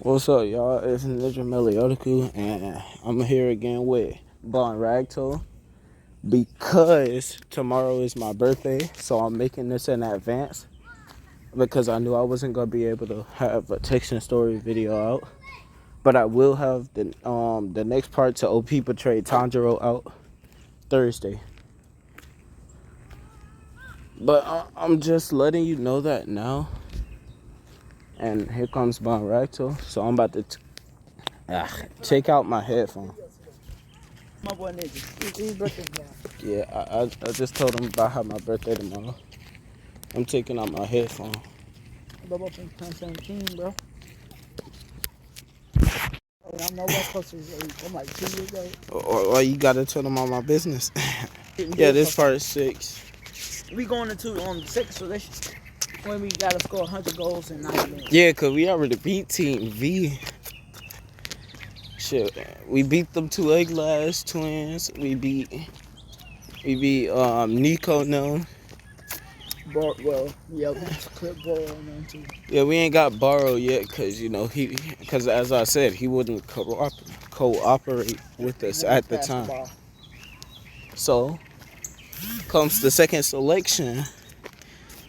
What's up, y'all? It's Ninjameliodaku, and I'm here again with banragto because tomorrow is my birthday, so I'm making this in advance because I knew I wasn't gonna be able to have a text and story video out, but I will have the next part to OP Portray Tanjiro out Thursday. But I'm just letting you know that now. And here comes banragto, so I'm about to take out my headphone. My boy Ninja. His birthday tomorrow. Yeah, I just told him about how my birthday tomorrow. I'm taking out my headphone. I'm up in 2017, bro. And I'm no West Coasters. I'm like 2 years old. Or you gotta tell them all my business. Yeah, this part is 6. We going into on the 6th selection when we gotta score 100 goals in 90 minutes. Yeah, cause we already beat Team V. Shit, we beat them 2 ugly ass twins. We beat Nico now. Well, yeah, we clip ball on them too. Yeah, we ain't got Borrow yet, cause cause as I said, he wouldn't cooperate with us at the time. So comes the second selection.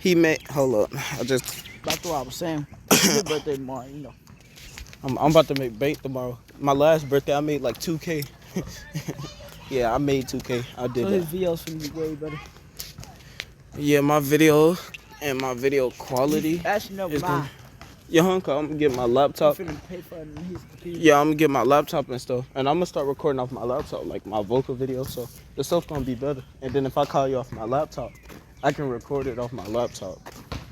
He made. Hold up, That's what I was saying. His birthday tomorrow, you know. I'm about to make bank tomorrow. My last birthday, I made like 2K. Yeah, I made 2K. I did so that. his videos finna be way better. Yeah, my video and my video quality. Actually, never mind. Yeah, uncle, I'm gonna get my laptop. I'm finna pay for his computer. Yeah, I'm gonna get my laptop and stuff, and I'm gonna start recording off my laptop, like my vocal video. So the stuff's gonna be better. And then if I call you off my laptop, I can record it off my laptop.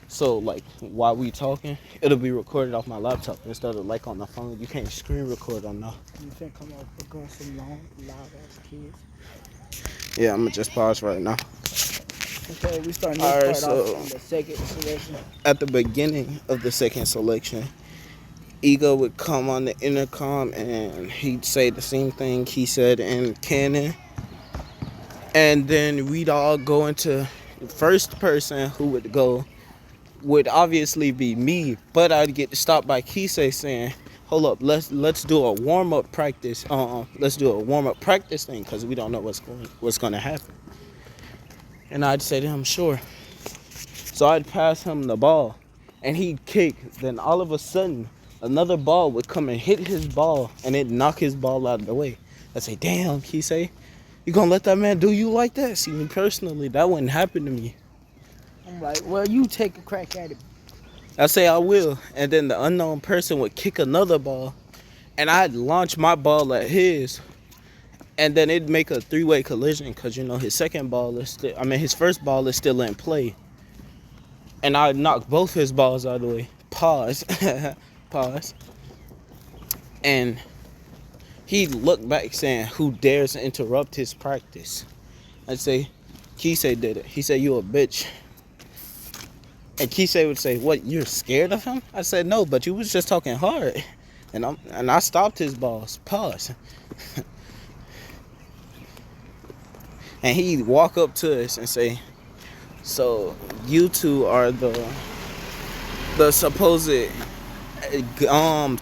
So like while we talking, it'll be recorded off my laptop instead of like on the phone. You can't screen record on that. You finna come up with going some long, loud ass kids. Yeah, I'm gonna just pause right now. Okay, we starting this part off on the second selection. At the beginning of the second selection, Ego would come on the intercom and he'd say the same thing he said in canon. And then we'd all go into the first person who would go would obviously be me, but I'd get stopped by Kisei saying, hold up, let's do a warm-up practice. Let's do a warm-up practice thing because we don't know what's gonna happen. And I'd say to him, sure. So I'd pass him the ball and he'd kick. Then all of a sudden, another ball would come and hit his ball and it'd knock his ball out of the way. I'd say, damn, Kisei, you gonna let that man do you like that? See, me personally, that wouldn't happen to me. I'm like, well, you take a crack at it. I say I will. And then the unknown person would kick another ball and I'd launch my ball at his. And then it'd make a 3-way collision because, his his first ball is still in play. And I'd knock both his balls out of the way. Pause. Pause. And he'd look back saying, who dares to interrupt his practice? I'd say, Kisei did it. He said, you a bitch. And Kisei would say, what, you're scared of him? I said, no, but you was just talking hard. And I stopped his balls. Pause. And he'd walk up to us and say, so you two are the supposed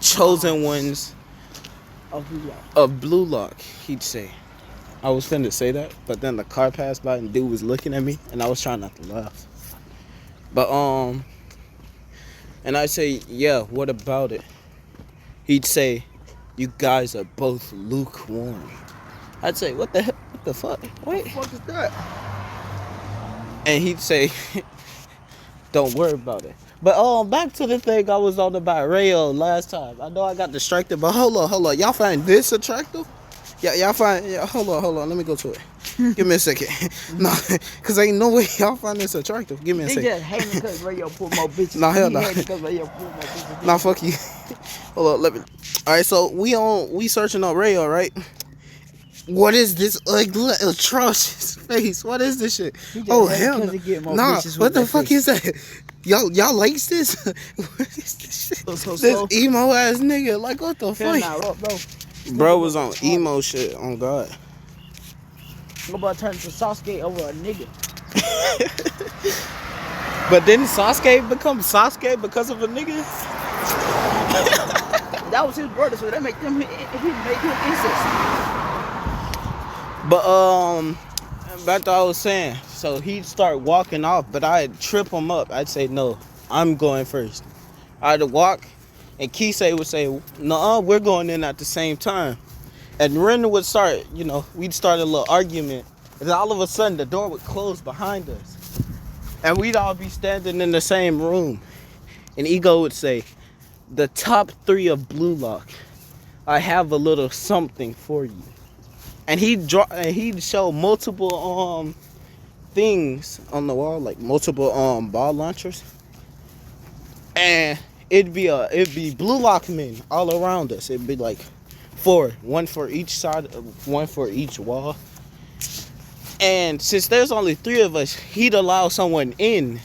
chosen ones of Blue Lock, he'd say. I was finna say that, but then the car passed by and dude was looking at me and I was trying not to laugh. But and I'd say, yeah, what about it? He'd say, you guys are both lukewarm. I'd say, what the hell? What the fuck? What the fuck is that? And he'd say, don't worry about it. But back to the thing I was on about Rayo last time. I know I got distracted, but hold on. Y'all find this attractive? Yeah, hold on. Let me go to it. Give me a second. No, because ain't no way y'all find this attractive. Give me a second. They just hating because Rayo pulled more bitches. No, hell no. Nah, fuck you. Hold on, let me. Alright, so we searching on Rayo, right? What is this ugly, atrocious face? What is this shit? Oh, hell no. Nah, what the fuck is that? Y'all likes this? What is this shit? This emo ass nigga. Like, what the fuck? Bro was on emo shit, on God. I'm about to turn to Sasuke over a nigga. But didn't Sasuke become Sasuke because of a nigga? that was his brother, so that make them he made him incest. But back to what I was saying. So he'd start walking off, but I'd trip him up. I'd say, no, I'm going first. I'd walk, and Kisei would say, no, we're going in at the same time. And Ren would start, we'd start a little argument. And all of a sudden, the door would close behind us. And we'd all be standing in the same room. And Ego would say, the top 3 of Blue Lock, I have a little something for you. And he'd show multiple things on the wall, like multiple ball launchers. And it'd be Blue Lock men all around us. It'd be like 4, 1 for each side, 1 for each wall. And since there's only 3 of us, he'd allow someone in.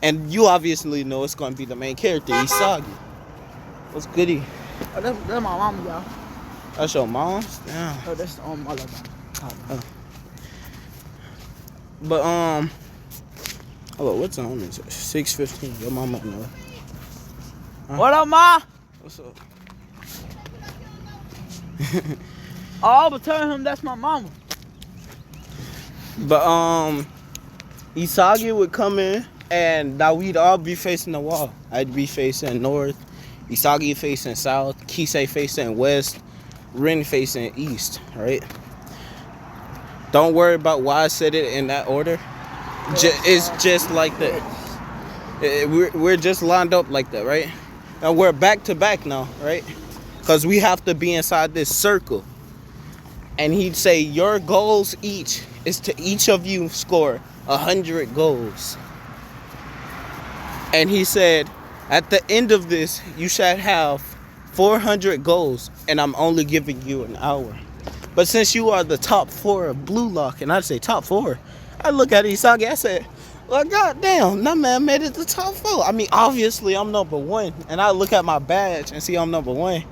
And you obviously know it's going to be the main character, Isagi. What's goody? Oh, that's my mom, y'all. That's your mom's? Yeah. Oh, that's my mom. Oh. But, oh, what's on this? 6:15. Your mama know. Huh? What up, Ma? What's up? Oh, but tell him that's my mama. But Isagi would come in, and now we'd all be facing the wall. I'd be facing north, Isagi facing south, Kisei facing west, Rin facing east, right? Don't worry about why I said it in that order. It's just like that. We're just lined up like that, right? And we're back to back now, right? Because we have to be inside this circle. And he'd say, your goals each is to each of you score 100 goals. And he said, at the end of this, you should have 400 goals, and I'm only giving you an hour. But since you are the top 4 of Blue Lock, and I'd say top 4, I look at Isagi, I said, well, goddamn, that man made it the top 4. I mean, obviously, I'm number 1. And I look at my badge and see I'm number 1.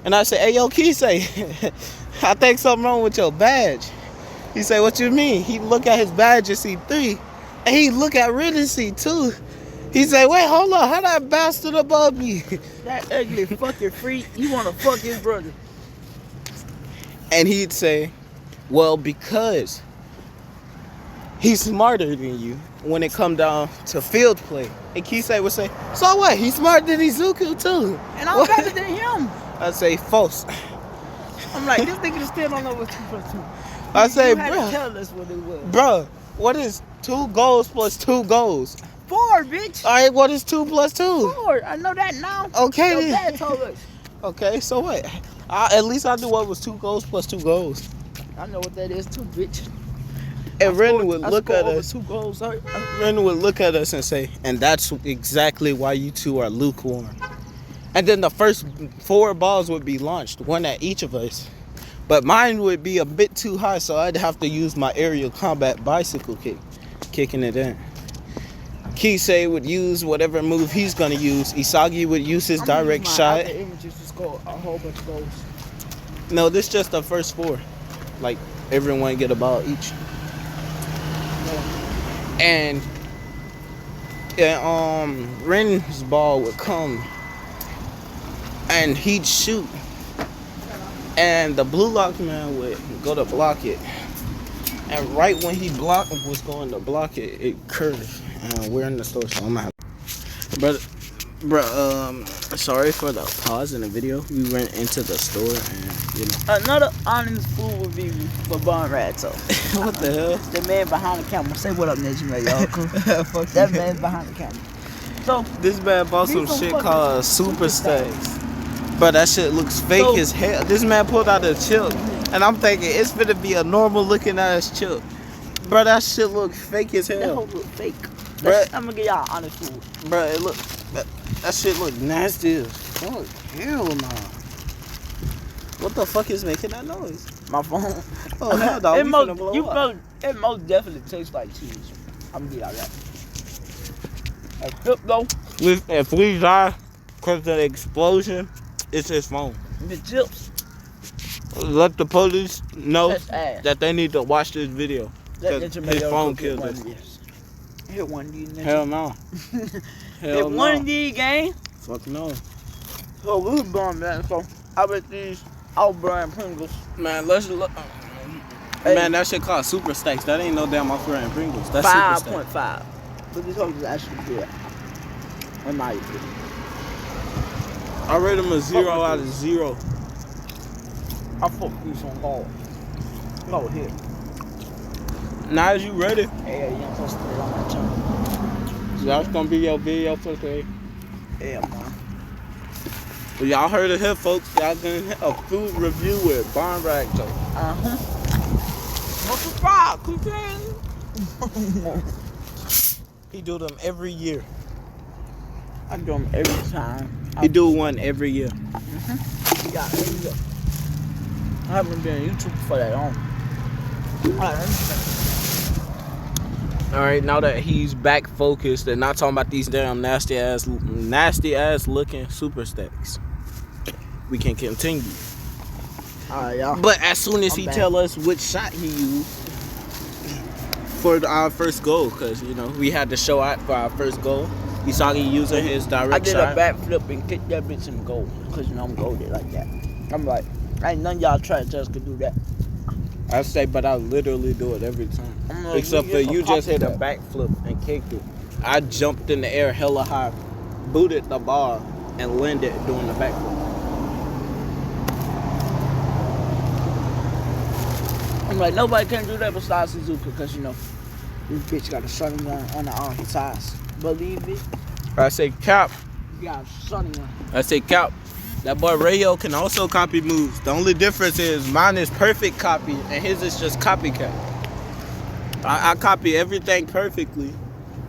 And I say, hey, yo, Kisei, I think something wrong with your badge. He say, what you mean? He look at his badge and see 3. And he look at Ren and see 2. He say, wait, hold on, how that bastard above me? That ugly fucking freak, you wanna fuck his brother. And he'd say, well, because he's smarter than you when it come down to field play. And Kisei would say, so what? He's smarter than Izuku too. And I'm better than him. I'd say, false. I'm like, this nigga still don't know what's 2 plus 2. I say, you had bro, to tell us what it was. Bro, what is 2 goals plus 2 goals? 4, bitch. All right, what is 2 plus 2? 4. I know that now. Okay. Your dad told us. Okay, so what? At least I knew what was 2 goals plus 2 goals. I know what that is too, bitch. And Ren would look at us. 2 goals. Ren would look at us and say, and that's exactly why you two are lukewarm. And then the first 4 balls would be launched, 1 at each of us. But mine would be a bit too high, so I'd have to use my aerial combat bicycle kick, kicking it in. Kisei would use whatever move he's gonna use. Isagi would use his direct shot. Other images to score a whole bunch of goals. No, this is just the first 4. Like, everyone get a ball each. And Ren's ball would come and he'd shoot. And the Blue Lock man would go to block it. And right when he was going to block it, it curved. And we're in the store, so I'm gonna have. Bro, sorry for the pause in the video. We went into the store and, Another honest food review for banragto. What the hell? The man behind the camera. Say what up, Ninjameliodaku. That man behind the camera. So, this man bought some shit called Super Stacks. Bro, that shit looks fake as hell. This man pulled out a chip, and I'm thinking it's gonna be a normal looking ass chip. Bro, that shit look fake as hell. That whole look fake. Bruh. I'm gonna get y'all honest food. Bro, it look that shit look nasty as fuck. Hell no. What the fuck is making that noise? My phone. Oh hell no, we finna blow up. It most definitely tastes like cheese. I'm gonna get out that. Flip though. If we die because of the explosion, it's his phone. The chips. Let the police know That's ass. that they need to watch this video. Let His Ninjameliodaku phone get killed one us. of these. Hit one of these. Hell no. Hit one of these, gang. Fuck no. So we was born man. So I bet these off brand Pringles. Man, let's look. Hey. Man, that shit called Super Stacks. That ain't no damn off-brand Pringles. That's Super Stacks. 5.5. But these hoes is actually good. In my opinion. I rate them a 0 out of 0. I fuck these on hard. Go here. Now as you ready, Yeah, you ain't supposed to put it on my tongue. that's gonna be your video for today. Yeah, man. Well, y'all heard it here, folks. Y'all gonna have a food review with banragto. What's the fry? Cooking? He do them every year. I do them every time. He do one every year. You got every year. I haven't been on YouTube for that long. All right, now that he's back focused and not talking about these damn nasty ass looking super stacks, we can continue. Alright, y'all. But as soon as I'm he back. tell us which shot he used for our first goal, because you know we had to show out for our first goal. Isagi using his direct I did shot. a backflip and kicked that bitch in goal. Because you know I'm golded like that. I'm like, ain't none of y'all trash just could do that. I say, but I literally do it every time. Like, Except for you just hit a that. backflip and kicked it. I jumped in the air hella high, booted the bar, and landed doing the backflip. I'm like, nobody can do that besides Suzuka because, you know, this bitch got a sunny one on his eyes. Believe it? I say, Cap. You got a sunny one. I say, Cap. That boy Rayo can also copy moves. The only difference is mine is perfect copy and his is just copycat. I copy everything perfectly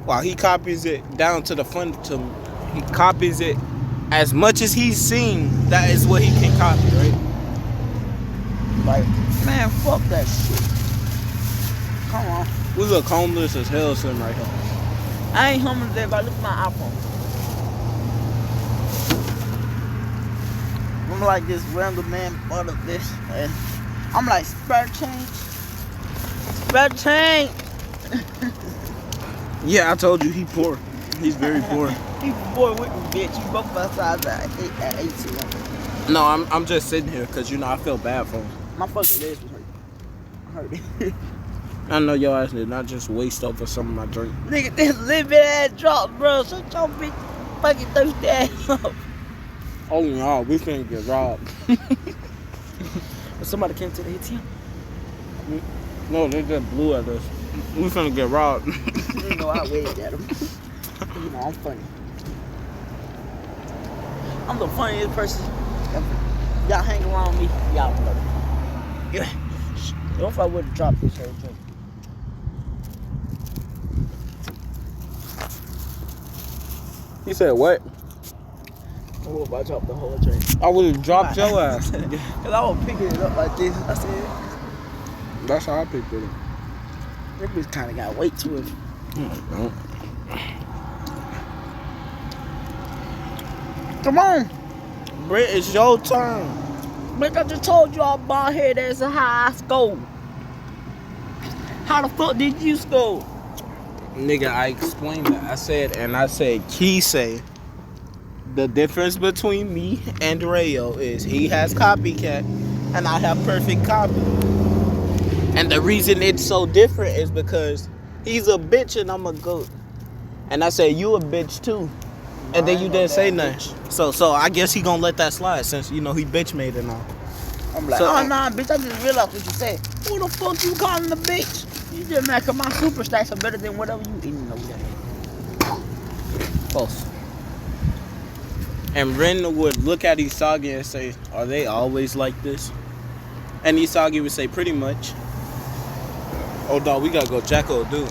while he copies it down to the fundamental. He copies it as much as he's seen. That is what he can copy, right? Like, man, fuck that shit. Come on. We look homeless as hell sitting right here. I ain't homeless there, but look at my iPhone. I'm like this random man bought up this, and I'm like, spare change. Spare change. Yeah, I told you he poor. He's very poor. He bored with me, bitch. You both outside at 18. No, I'm just sitting here because, you know, I feel bad for him. My fucking legs was hurt. I know your ass did not just waste over some of my drink. Nigga, this living ass drop, bro. Shut your big fucking thirsty ass up. Oh no, we finna get robbed. Somebody came to the ATM. No, they just blew at us. We finna get robbed. You know, I waved at him. You know, I'm funny. I'm the funniest person ever. Y'all hang around me, y'all know. Yeah. What if I would have dropped this whole thing? He said what? What if I dropped the whole train? I would have dropped your ass. Cause I was picking it up like this. I said, That's how I picked it up. this bitch kind of got weight to it. Come on. Britt, it's your turn. Bitch, I just told you all bald head as a high school. How the fuck did you score? Nigga, I explained that. I said Key say the difference between me and Rayo is he has copycat and I have perfect copy. And the reason it's so different is because he's a bitch and I'm a goat. And I said you a bitch too. And then you didn't say nothing. So I guess he gonna let that slide since, you know, he bitch made it now. I'm like, oh nah, bitch, I just realized what you said. Who the fuck you calling a bitch? You just mad 'cause my super stacks are better than whatever you eating over there. False. And Ren would look at Isagi and say, are they always like this? And Isagi would say, pretty much. Oh dog, we gotta go Jacko, dude.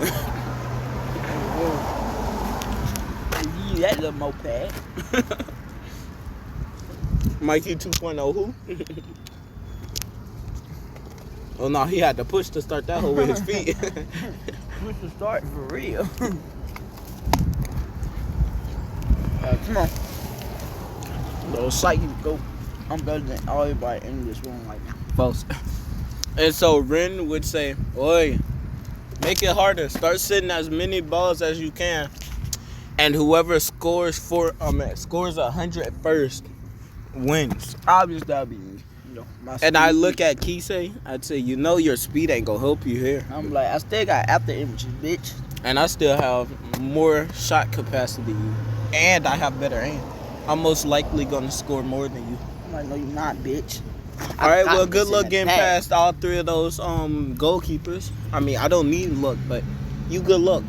You that little moped. Mikey 2.0 who? Oh no, he had to push to start that hole with his feet. We should start for real. Come on. Little psyche go. I'm better than everybody in this room right now. False. And so Ren would say, oi, make it harder. Start sitting as many balls as you can. And whoever scores 100 first wins. Obviously, that'll be me. My And I speed. look at Kisei, I'd say, your speed ain't gonna help you here. I'm like, I still got after images, bitch. And I still have more shot capacity than you. And I have better aim. I'm most likely gonna score more than you. I'm like, no, you're not, bitch. Alright, well, good this in luck the getting bag. past all three of those goalkeepers. I mean, I don't need luck, but you good luck.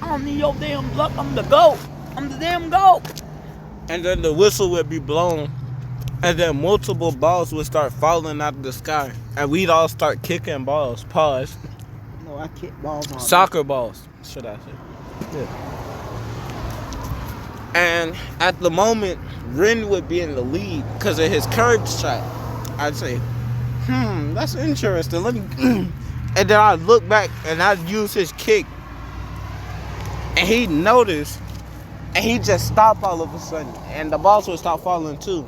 I don't need your damn luck. I'm the GOAT. I'm the damn GOAT. And then the whistle would be blown. And then multiple balls would start falling out of the sky. And we'd all start kicking balls. Pause. No, I kick balls on Soccer balls, should I say. Yeah. And at the moment, Ren would be in the lead because of his curved shot. I'd say, that's interesting. Let me. And then I'd look back and I'd use his kick. And he'd notice. And he'd just stop all of a sudden. And the balls would stop falling too.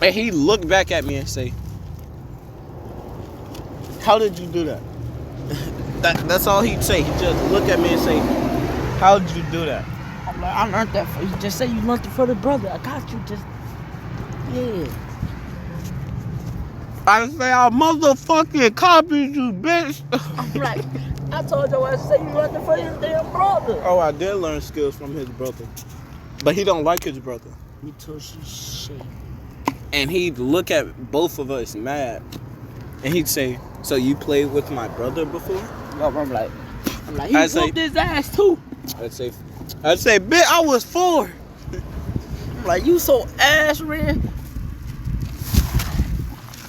And he'd look back at me and say, how did you do that? That's all he'd say. He'd just look at me and say, how did you do that? I'm like, I learned that. You just say you learned it for the brother. I got you. Just yeah. I say, I motherfucking copied you, bitch. I'm like, I told you I say you learned it for his damn brother. Oh, I did learn skills from his brother. But he don't like his brother. Me too. She's shit. And he'd look at both of us mad. And he'd say, so you played with my brother before? No, I'm like, he I'd say- whooped his ass too. I'd say, bitch, I was 4. I'm like, you so ass red.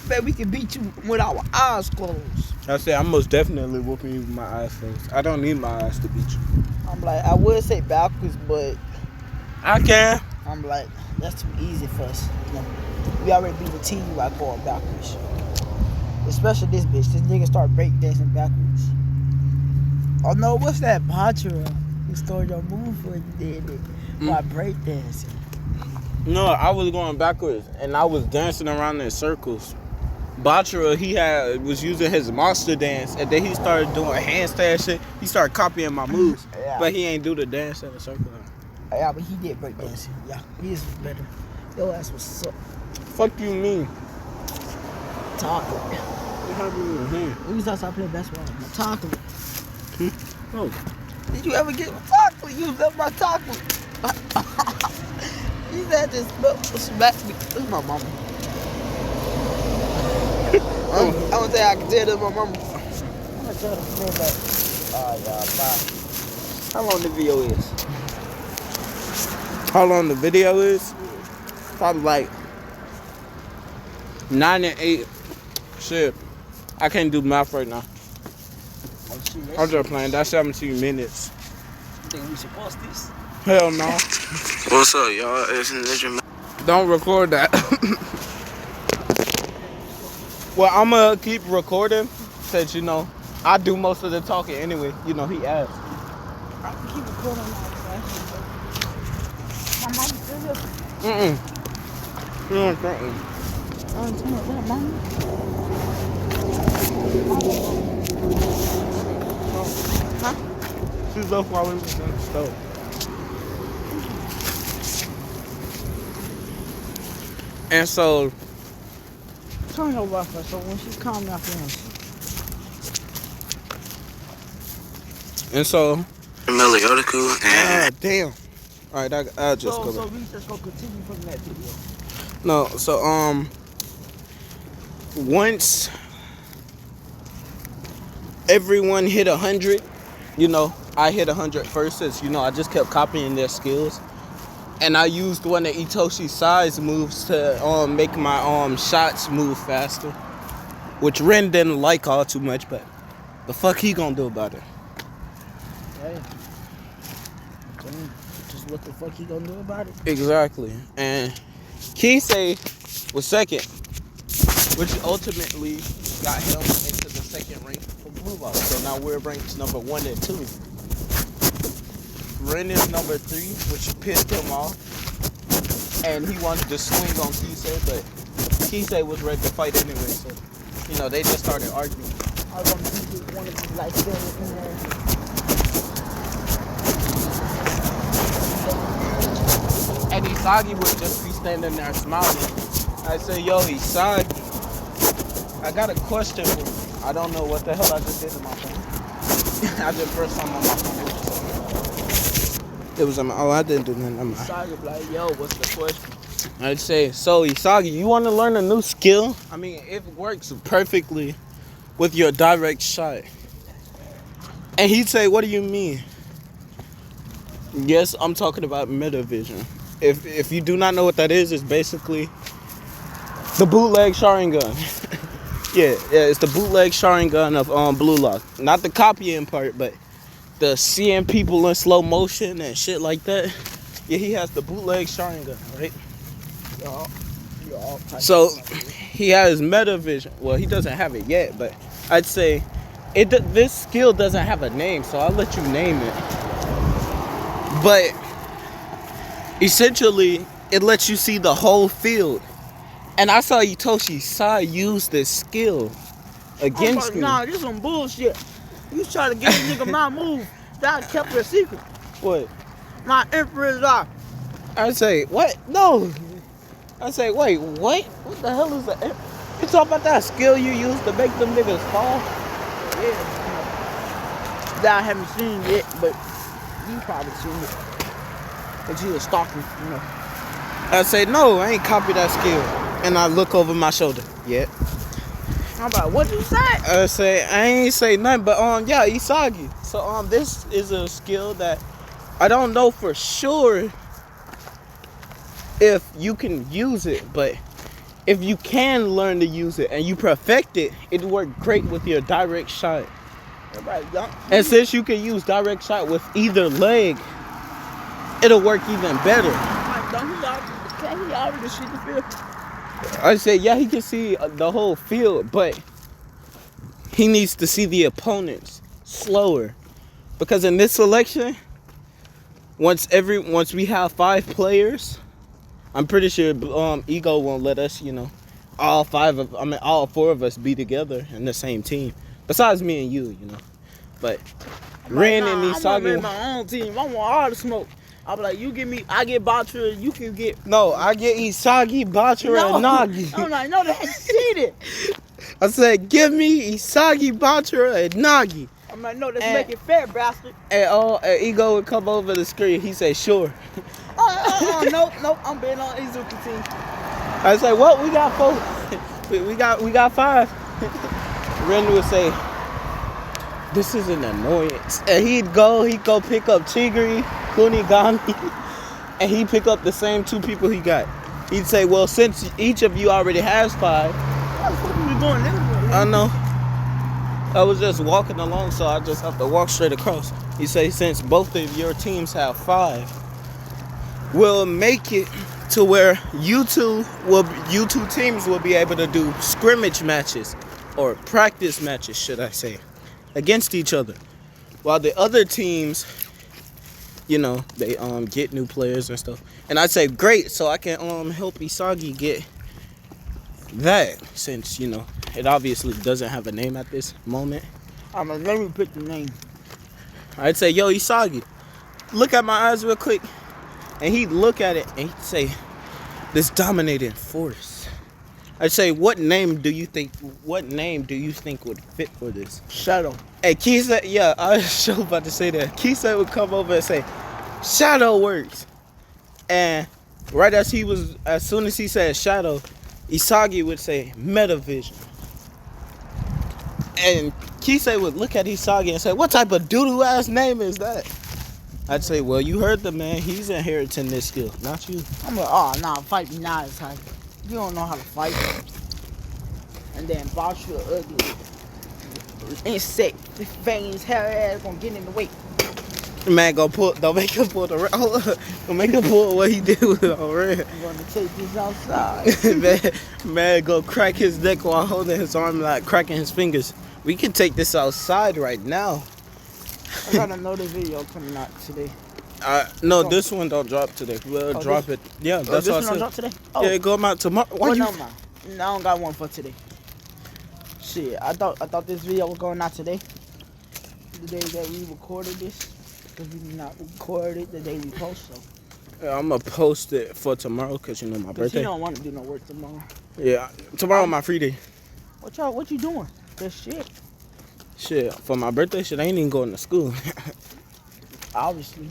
Bet we can beat you with our eyes closed. I say, I'm most definitely whooping you with my eyes closed. I don't need my eyes to beat you. I'm like, I would say backwards, but I can. I'm like, that's too easy for us. We already beat the team by going backwards. Especially this bitch. This nigga start breakdancing backwards. Oh no, what's that? Bachara. You stole your move when you did it. By breakdancing. No, I was going backwards and I was dancing around in circles. Bachara, was using his monster dance and then he started doing handstand shit. He started copying my moves. Yeah. But he ain't do the dance in a circle. Yeah, but he did breakdancing. Yeah, his was better. Your ass was so Fuck you mean? talking. Hmm. We used to start playing basketball. My talking. Oh. Did you ever get my talking? You left my talking. You said just smack me. This is my mama. I'm gonna say I can tell this my mama. I'm gonna tell the man like, yeah, bye. How long the video is? How long the video is? Probably like 9 and 8. Shit. I can't do math right now. Oh, shit, I'm just playing. That's 17 minutes. You think we should post this? Hell no. What's up, y'all? It's Ninjameliodaku. Don't record that. Well, I'm going to keep recording since, I do most of the talking anyway. He asked. I can keep recording like that. My mama still here. I'm talking about mama. Huh? She's up while we was in the stove. And so, Turn her off her so when she calm down for him. Ninjameliodaku, and damn. All right, I'll just go So back. we just gonna continue from that video. No, so once everyone hit 100, I hit 100 first since I just kept copying their skills, and I used one of Itoshi's size moves to make my shots move faster, which Ren didn't like all too much, but the fuck he gonna do about it? Hey. Just what the fuck he gonna do about it? Exactly. And Kisei was second, which ultimately got him into the second rank for blue ball. So now we're ranked number 1 and 2. Ren is number 3, which pissed him off. And he wanted to swing on Kisei, but Kisei was ready to fight anyway. So, they just started arguing. I was gonna do one of these like this in there. and Isagi would just be standing there smiling. I say, yo, Isagi, I got a question for you. I don't know what the hell I just did to my phone. I just pressed something on my phone. It was on my, oh, I didn't do nothing on my. Isagi be like, yo, what's the question? I'd say, so Isagi, you want to learn a new skill? I mean, it works perfectly with your direct shot. And he'd say, what do you mean? Yes, I'm talking about metavision. If you do not know what that is, it's basically the bootleg Sharingan. yeah, it's the bootleg Sharingan of Blue Lock. Not the copying part, but the seeing people in slow motion and shit like that. Yeah, he has the bootleg Sharingan, right? So he has metavision. Well, he doesn't have it yet, but I'd say this skill doesn't have a name, so I'll let you name it. But essentially, it lets you see the whole field. And I saw Itoshi Sai use this skill against me. Nah, this some bullshit. You try to get this nigga my move. That kept it a secret. What? My Emperor's Eye. I say, what? No. I say, wait, what? What the hell is that? You talking about that skill you use to make them niggas fall? Yeah. That I haven't seen yet, but you probably seen it. But you was stalking, you know. I say, no, I ain't copy that skill. And I look over my shoulder. Yeah. I'm like, what you say? I say, I ain't say nothing, but yeah, Isagi. So this is a skill that I don't know for sure if you can use it, but if you can learn to use it and you perfect it, it'll work great with your direct shot. And since you can use direct shot with either leg, it'll work even better. Can he already see the field? I say, yeah, he can see the whole field, but he needs to see the opponents slower. Because in this selection, once we have 5 players, I'm pretty sure Ego won't let us, all 4 of us be together in the same team. Besides me and you, But Ren and Isagi. I want to make my own team. I want all the smoke. I'll be like, I get Batra, you can get... No, I get Isagi, Batra, and Nagi. I'm like, no, that's cheated. I said, give me Isagi, Batra, and Nagi. I'm like, no, let's make it fair, bastard. And Ego would come over the screen. He said, sure. Nope, I'm betting on Izuki team. I say, well, we got 4. we got 5. Ren would say, this is an annoyance. And he'd go pick up Chigiri, Kunigami, and he'd pick up the same 2 people he got. He'd say, well, since each of you already has 5. How the fuck are we going anyway? I know. I was just walking along, so I just have to walk straight across. He say, since both of your teams have 5, we'll make it to where you two teams will be able to do scrimmage matches, or practice matches, should I say, against each other, while the other teams, they get new players and stuff. And I say, great, so I can help Isagi get that, since it obviously doesn't have a name at this moment. I'm like, let me pick the name. I'd say, yo, Isagi, look at my eyes real quick. And he'd look at it and he'd say, this dominating force. I'd say, what name do you think would fit for this? Shadow. And Kisa, yeah, I was so about to say that. Kisa would come over and say, Shadow works. And right as soon as he said Shadow, Isagi would say Metavision. And Kisa would look at Isagi and say, what type of doo-doo ass name is that? I'd say, well, you heard the man. He's inheriting this skill, not you. I'm like, oh, nah, fight me now, it's like, you don't know how to fight. And then Batra ugly. Insect, fangs, hair ass gonna get in the way. Man, don't make him pull don't make him pull what he did with it already. I'm gonna take this outside. man, go crack his neck while holding his arm, like cracking his fingers. We can take this outside right now. I got another video coming out today. No, this one don't drop today. We'll drop it. Yeah, that's this what one I said. Don't drop today? Oh. Yeah, it go out tomorrow. No, I don't got one for today. Shit, I thought this video was going out today. The day that we recorded this. Because we did not record it the day we post, so I'm gonna post it for tomorrow because you know my Cause birthday. he don't want to do no work tomorrow. Yeah, tomorrow my free day. What you doing? That shit. Shit, for my birthday, shit, I ain't even going to school. Obviously.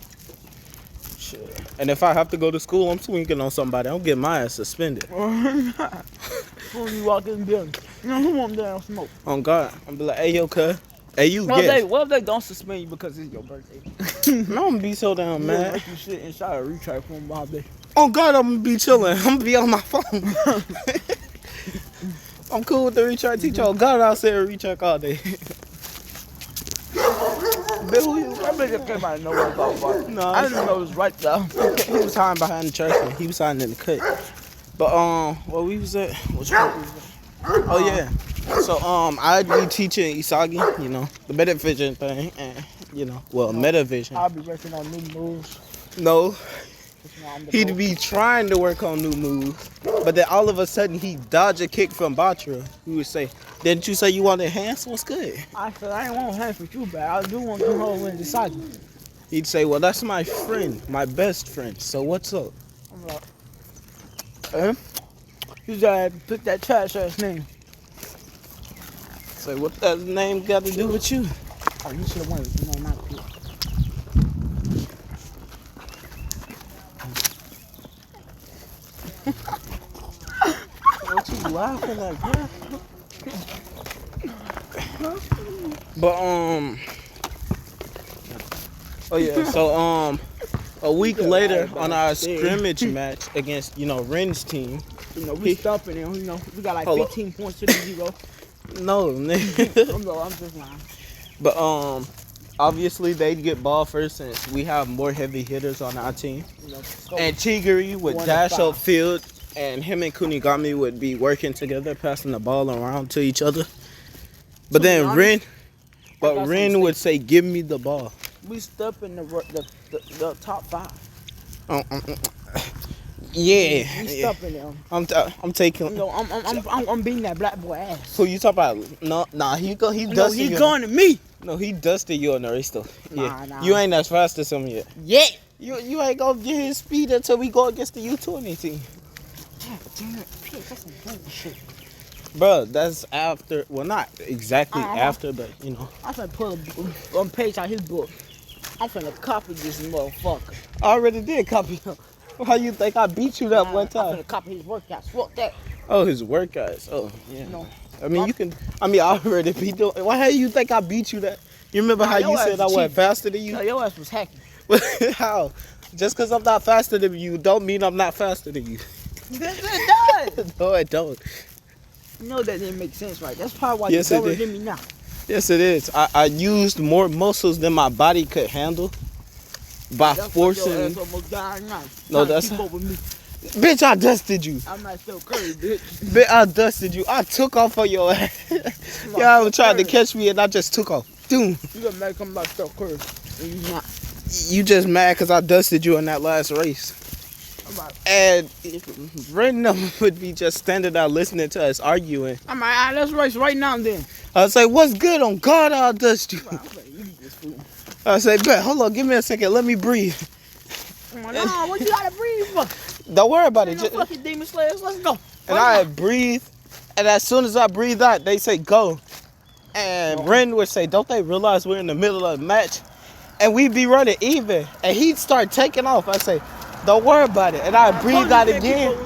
Shit. And if I have to go to school, I'm swinging on somebody. I'm getting my ass suspended. When you walk in the building, you know who want down smoke? On God, I'm be like, hey yo, cuz. Hey you, What guess. if they don't suspend you because it's your birthday? No, I'm gonna be so damn You mad. make you sit inside a retract from my day. On God, I'm gonna be chilling. I'm gonna be on my phone. I'm cool with the retrack teacher. On God, I'll say a retrack all day. But who you? That bitch came out of nowhere about. No, I didn't know it was right there. he was hiding behind the church. He was hiding in the cut. But where we was at? Which part we was at? Oh yeah. So I'd be teaching Isagi, you know, the metavision thing, and you know, well, metavision. I'll be working on new moves. No, That's why I'm the he'd coach. be trying to work on new moves, but then all of a sudden he dodge a kick from Batra. He would say, "Didn't you say you wanted hands? What's good?" I said I ain't want to have with you, but I do want to come home and decide. He'd say, "Well, that's my friend, my best friend. So what's up?" I'm like, you gotta pick that trash ass name. Say, what that name got to do with you? Oh, you should have won. You know, not pick. What you laughing at, bro? But oh yeah. So a week later on our scrimmage match against Ren's team. You know, we stopping them. You know, we got like Hold up. 15 points to the 0. No, nigga. I'm just lying. But obviously they'd get ball first since we have more heavy hitters on our team. You know, so And Chigiri would 1 to dash 5. upfield, and him and Kunigami would be working together, passing the ball around to each other. But To be then honest, Ren some would say, "Give me the ball." we step in the top 5. Yeah, We stopping them. I'm taking. You know, I'm beating that black boy ass. Who you talking about? No, nah, he No, dusted he you. going to me. No, he dusted you on the race though. Yeah, Nah. you ain't as fast as him yet. Yeah. You ain't gonna get his speed until we go against the U20 team. That's some bullshit. Bro, that's after. Well, not exactly Uh-huh. after, but you know. I'm finna pull one page out his book. I'm finna copy this motherfucker. I already did copy him. How you think I beat you that one I'm time? finna copy his workouts. Fuck that. Oh, his workouts. Oh, yeah. You know. I mean, you can. I mean, I already beat you. Why how you think I beat you that? You remember how your you ass said I is went cheap. faster than No, you? your ass was hacking. How? Just because I'm not faster than you, don't mean I'm not faster than you. Yes, it does. No, it don't. You know that didn't make sense, right? That's probably why Yes, you're it dumber did. than me now. Yes, it is. I used more muscles than my body could handle by That's why forcing. your ass almost dying now. No, Trying to that's- keep up with me. Bitch, I dusted you. I'm not Steph Curry, bitch. Bitch, I dusted you. I took off on your ass. Y'all tried to catch me and I just took off. Doom. You got mad come about Steph Curry, and you not. You just mad because I dusted you in that last race. I'm like, And random would be just standing there listening to us arguing. all right, let's race right now and then. I was like, what's good? On God, I'll dust you. I'm like, you eat this food. I say, bet, hold on, give me a second. Let me breathe. I'm like, no, what you gotta breathe for? Don't worry about it. Ain't no Just, fucking demon slayers, let's go. and I breathe. And as soon as I breathe out, they say, go. And Ren would say, don't they realize we're in the middle of a match? And we'd be running even. And he'd start taking off. I say, don't worry about it. And I breathe out again.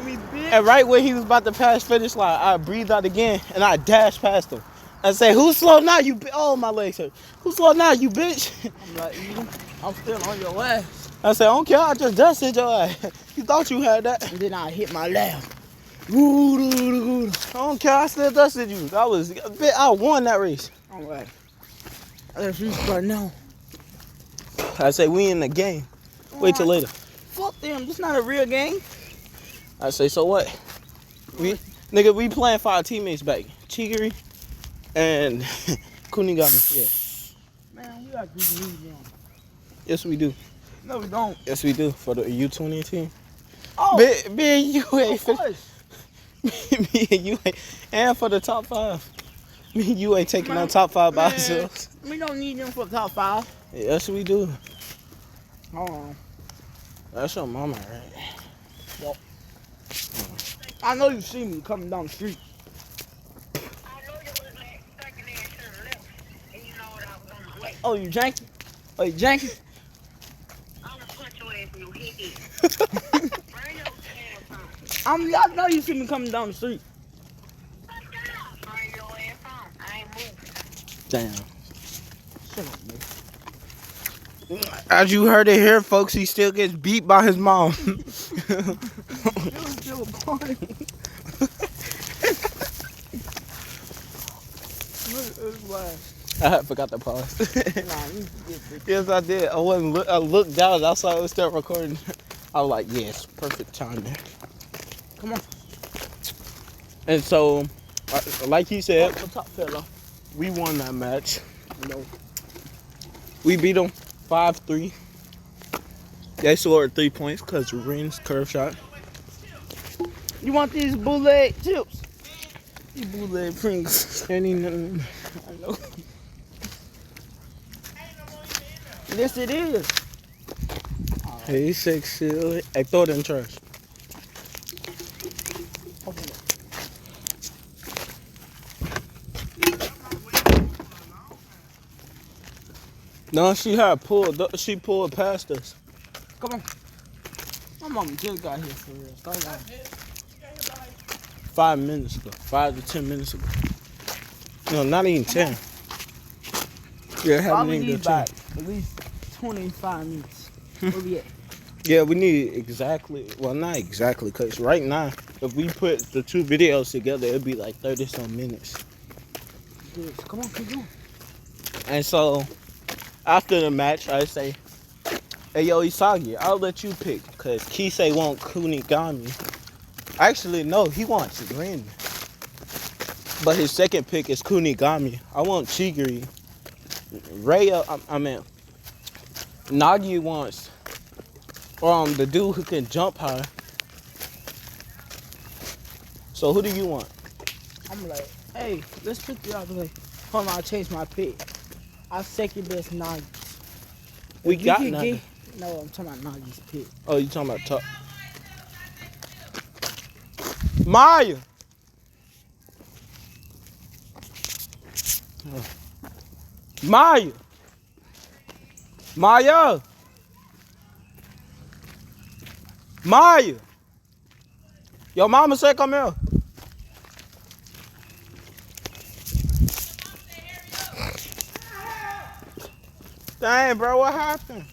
And right when he was about to pass finish line, I breathed out again and I dashed past him. I say, who's slow now, you bitch? Oh, my legs hurt. Who's slow now, you bitch? I'm like, I'm still on your ass. I said, I don't care, I just dusted your ass. You thought you had that. And then I hit my lap. I don't care, I still dusted you. That was, bitch, I won that race. I'm like, let's restart now. I say, we in the game. Wait till later. Fuck them, this not a real game. I say, so what? Nigga, we playing for our teammates back. Chigiri and Kunigami. Yeah. Man, we gotta do the lead now. Yes, we do. No, we don't. Yes, we do. For the U20 team. Oh, Me and you ain't of course. Me and you ain't. And for the top 5. Me and you ain't taking no top 5 by Man, ourselves. We don't need them for top 5. Yes, we do. Hold on. That's your mama, right? Well, I know you see me coming down the street. Oh, you janky? Oh, you janky? I know you see me coming down the street. Damn. Shut up, man. As you heard it here, folks, he still gets beat by his mom. Still a party. I forgot to pause. Nah, you forget, bitch. Yes, I did. I looked down. I saw it was still recording. I was like, yes, perfect timing. Come on. And so, like he said, What's up, fella? we won that match. No. We beat them 5-3. They scored 3 points because Ren's curve shot. You want these bootleg chips? These bootleg Pringles. I know. Yes, it is. Hey, sexy. Hey, throw it in the trash. Open it. No, she had pulled. She pulled past us. Come on. My mama just got here for real. Start lying. 5 minutes ago. 5 to 10 minutes ago. No, not even 10. Yeah, it haven't Probably even need been 10. about at least 25 minutes. Where we at? Yeah, we need exactly. Well, not exactly, because right now, if we put the 2 videos together, it'd be like 30-some minutes. Good. Come on, keep going. And so, after the match, I say, hey, yo, Isagi, I'll let you pick, because Kisei wants Kunigami. Actually, no, he wants Rin. But his second pick is Kunigami. I want Chigiri. Nagi wants the dude who can jump high. So who do you want? I'm like, hey, let's pick the other way. Hold on, I'll change my pick. I second best Nagi. We If you got can nothing. get- No, I'm talking about Nagi's pick. Oh, you talking about top? Maya. Maya. Maya. Maya. Your mama said come here. Dang, bro, what happened?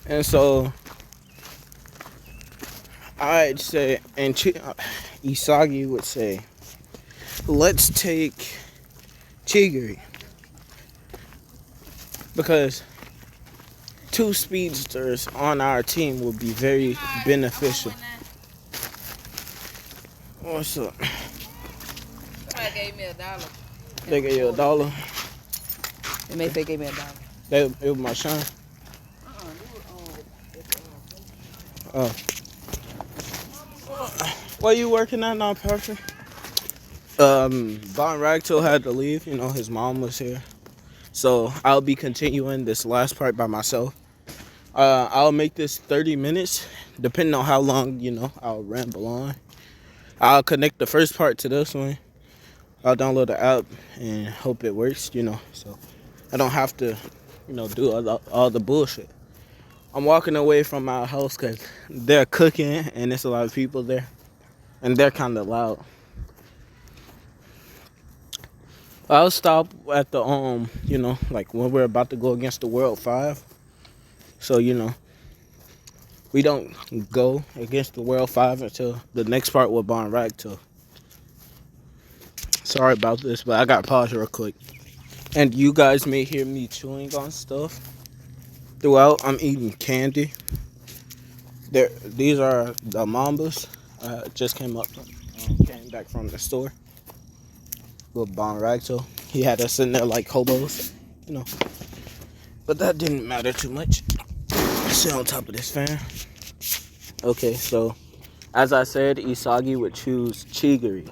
And so, I'd say, and Isagi would say, let's take Chigiri. Because 2 speedsters on our team would be very beneficial. What's up? Somebody gave me $1. They gave you $1. They may say gave me $1. It was my son. Oh. What are you working at now, Parker? Banragto had to leave. You know, his mom was here. So I'll be continuing this last part by myself. I'll make this 30 minutes, depending on how long, you know, I'll ramble on. I'll connect the first part to this one. I'll download the app and hope it works, you know, so I don't have to, you know, do all the bullshit. I'm walking away from my house because they're cooking and there's a lot of people there. And they're kind of loud. I'll stop at the, you know, like when we're about to go against the World 5. So, you know, we don't go against the World 5 until the next part with banragto. Sorry about this, but I got to pause real quick. And you guys may hear me chewing on stuff throughout. I'm eating candy. These are the Mambas. Just came back from the store with banragto. He had us in there like hobos, you know. But that didn't matter too much. Sit on top of this fan. Okay, so as I said, Isagi would choose Chigiri.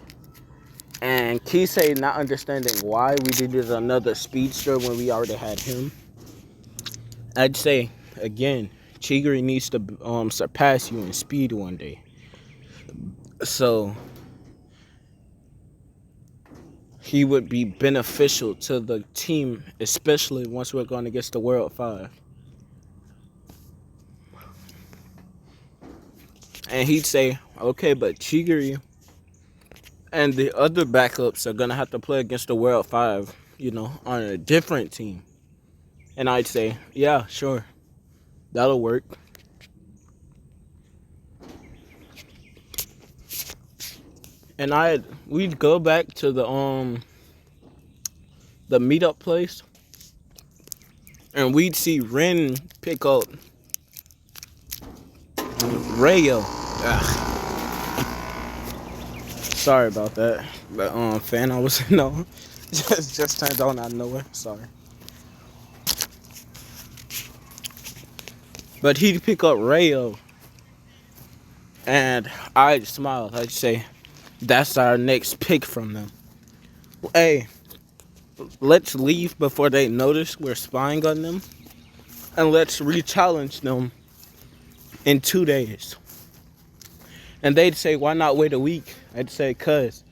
And Kisei not understanding why we needed another speedster when we already had him. I'd say, again, Chigiri needs to surpass you in speed one day. So he would be beneficial to the team, especially once we're going against the World 5. And he'd say, okay, but Chigiri and the other backups are going to have to play against the World 5, on a different team. And I'd say, yeah, sure, that'll work. And we'd go back to the meetup place, and we'd see Ren pick up Rayo. Sorry about that. The fan I was no just turned on out of nowhere. Sorry. But he'd pick up Rayo, and I'd smile. I'd say, "That's our next pick from them." Hey, let's leave before they notice we're spying on them, and let's re-challenge them in 2 days. And they'd say, "Why not wait a week?" I'd say, "Cause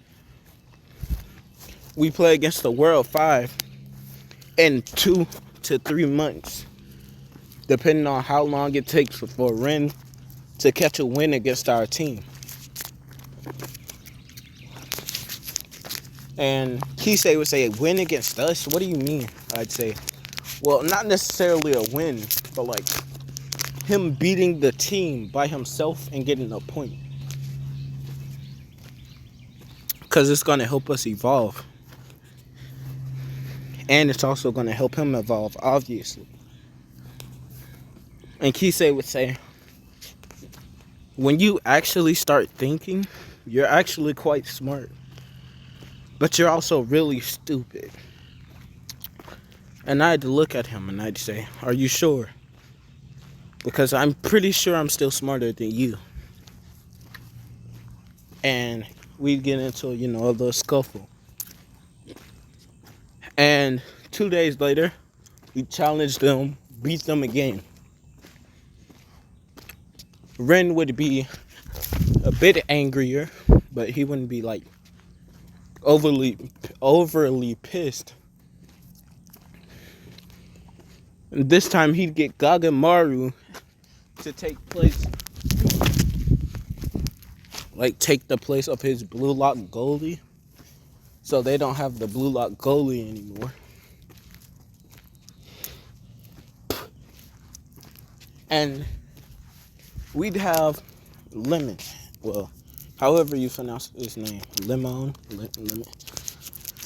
we play against the World 5 in 2 to 3 months, depending on how long it takes for Ren to catch a win against our team." And Kisei would say, "Win against us? What do you mean?" I'd say, well, not necessarily a win, but like him beating the team by himself and getting a point. Because it's going to help us evolve. And it's also going to help him evolve, obviously. And Kisei would say, when you actually start thinking, you're actually quite smart. But you're also really stupid. And I'd look at him and I'd say, are you sure? Because I'm pretty sure I'm still smarter than you. And we'd get into, a little scuffle. And 2 days later, we challenged them, beat them again. Ren would be a bit angrier, but he wouldn't be like overly pissed. And this time he'd get Gagamaru to take the place of his blue lock goalie. So they don't have the blue lock goalie anymore. And we'd have Lemon. Well, however you pronounce his name. Lemon.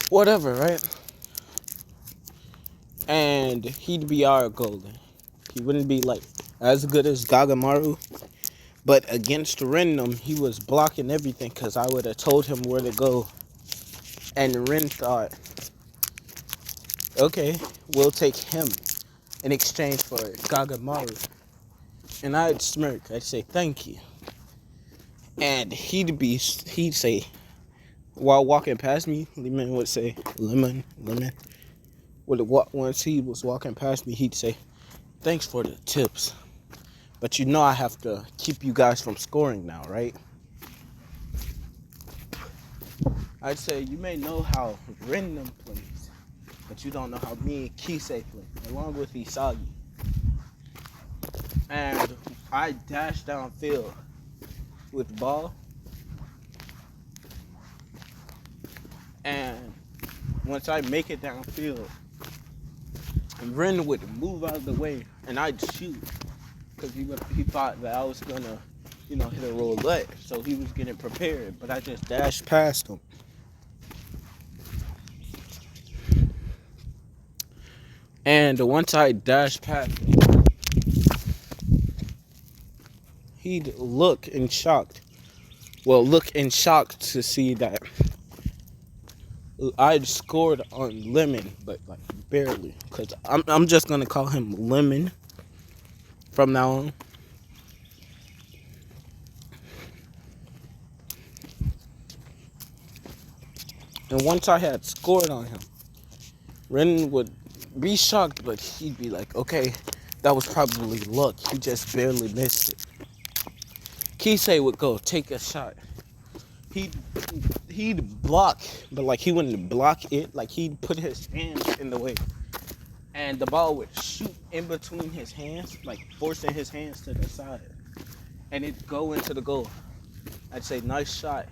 Whatever, right? And he'd be our goalie. He wouldn't be like as good as Gagamaru. But against Random, he was blocking everything because I would have told him where to go. And Ren thought, okay, we'll take him in exchange for Gagamaru. And I'd smirk. I'd say, thank you. And he'd say, while walking past me, Lemon would say, lemon. Once he was walking past me, he'd say, thanks for the tips. But you know I have to keep you guys from scoring now, right? I'd say, you may know how Random plays, but you don't know how me and Kisei play, along with Isagi. And I dash downfield with the ball. And once I make it downfield, Ren would move out of the way and I'd shoot. Because he thought that I was going to, hit a roulette. So he was getting prepared. But I just dashed past him. And once I dashed past him, he'd look in shock to see that I'd scored on Lemon, but like barely. Because I'm just going to call him Lemon from now on. And once I had scored on him, Ren would be shocked, but he'd be like, okay, that was probably luck. He just barely missed it. Kisei would go take a shot. He'd block, but like he wouldn't block it. Like he'd put his hands in the way. And the ball would shoot in between his hands, like forcing his hands to the side. And it'd go into the goal. I'd say, nice shot.